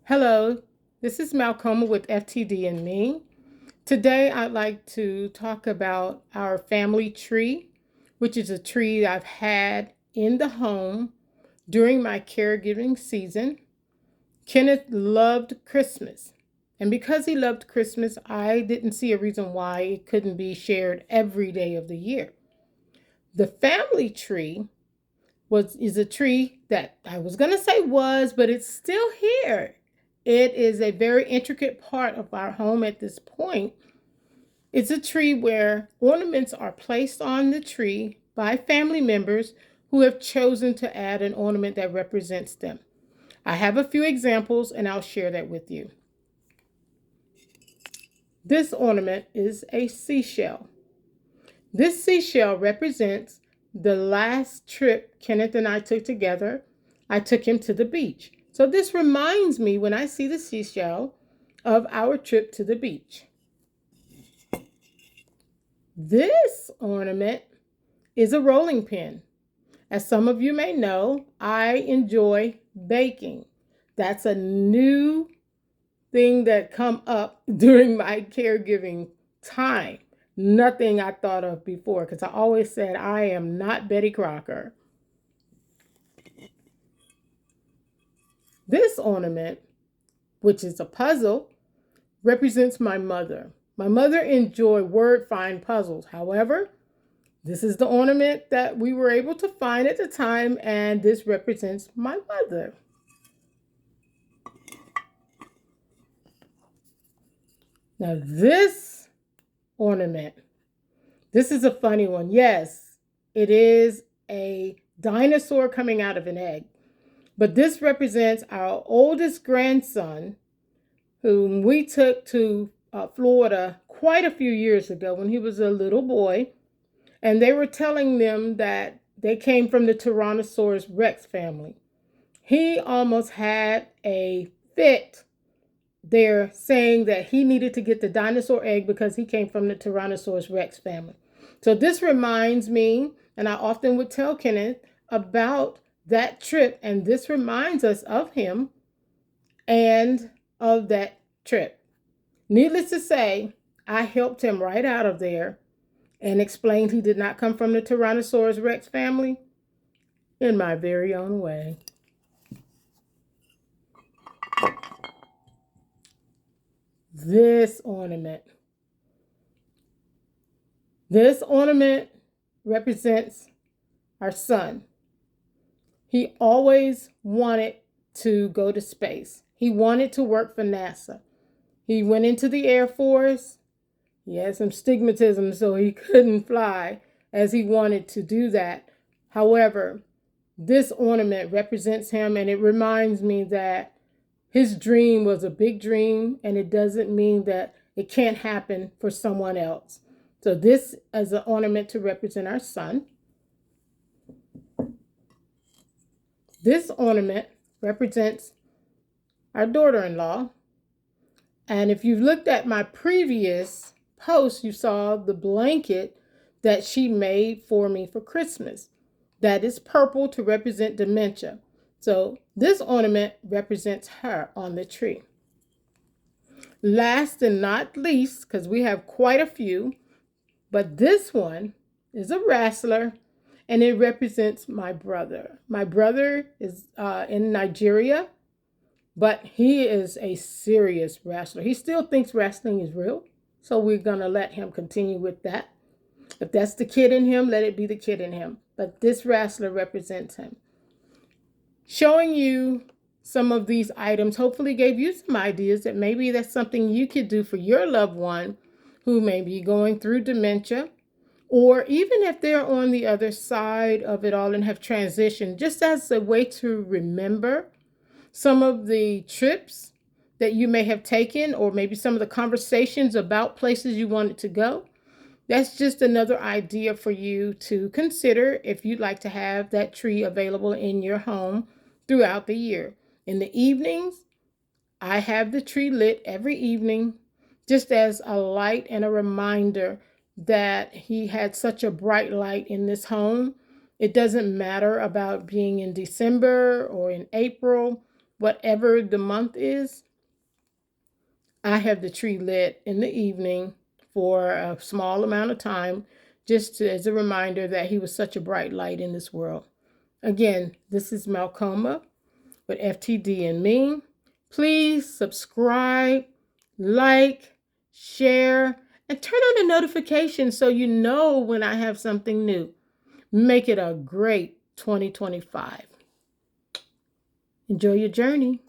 Hello, this is Malcolm with FTD and Me. Today I'd like to talk about our family tree, which is a tree I've had in the home during my caregiving season. Kenneth loved Christmas, and because he loved Christmas, I didn't see a reason why it couldn't be shared every day of the year. The family tree is a tree that I was going to say was, but it's still here. It is a very intricate part of our home at this point. It's a tree where ornaments are placed on the tree by family members who have chosen to add an ornament that represents them. I have a few examples and I'll share that with you. This ornament is a seashell. This seashell represents the last trip Kenneth and I took together. I took him to the beach. So this reminds me, when I see the seashell, of our trip to the beach. This ornament is a rolling pin. As some of you may know, I enjoy baking. That's a new thing that come up during my caregiving time. Nothing I thought of before, because I always said I am not Betty Crocker. This ornament, which is a puzzle, represents my mother. My mother enjoyed word-find puzzles. However, this is the ornament that we were able to find at the time, and this represents my mother. Now, this ornament, this is a funny one. Yes, it is a dinosaur coming out of an egg. But this represents our oldest grandson, whom we took to Florida quite a few years ago when he was a little boy. And they were telling them that they came from the Tyrannosaurus Rex family. He almost had a fit there, saying that he needed to get the dinosaur egg because he came from the Tyrannosaurus Rex family. So this reminds me, and I often would tell Kenneth about that trip, and this reminds us of him and of that trip. Needless to say, I helped him right out of there and explained he did not come from the Tyrannosaurus Rex family in my very own way. This ornament. This ornament represents our son. He always wanted to go to space. He wanted to work for NASA. He went into the Air Force. He had some stigmatism, so he couldn't fly as he wanted to do that. However, this ornament represents him, and it reminds me that his dream was a big dream, and it doesn't mean that it can't happen for someone else. So this is an ornament to represent our son. This ornament represents our daughter-in-law. And if you've looked at my previous post, you saw the blanket that she made for me for Christmas. That is purple to represent dementia. So this ornament represents her on the tree. Last and not least, because we have quite a few, but this one is a wrestler, and it represents my brother. My brother is in Nigeria, but he is a serious wrestler. He still thinks wrestling is real, so we're going to let him continue with that. If that's the kid in him, let it be the kid in him. But this wrestler represents him. Showing you some of these items hopefully gave you some ideas that maybe that's something you could do for your loved one who may be going through dementia, or even if they're on the other side of it all and have transitioned, just as a way to remember some of the trips that you may have taken, or maybe some of the conversations about places you wanted to go. That's just another idea for you to consider if you'd like to have that tree available in your home throughout the year. In the evenings, I have the tree lit every evening, just as a light and a reminder that he had such a bright light in this home. It doesn't matter about being in December or in April whatever the month is, I have the tree lit in the evening for a small amount of time, just as a reminder that he was such a bright light in this world. Again, this is Malcolma with FTD and me. Please subscribe, like, share, and turn on the notifications so you know when I have something new. Make it a great 2025. Enjoy your journey.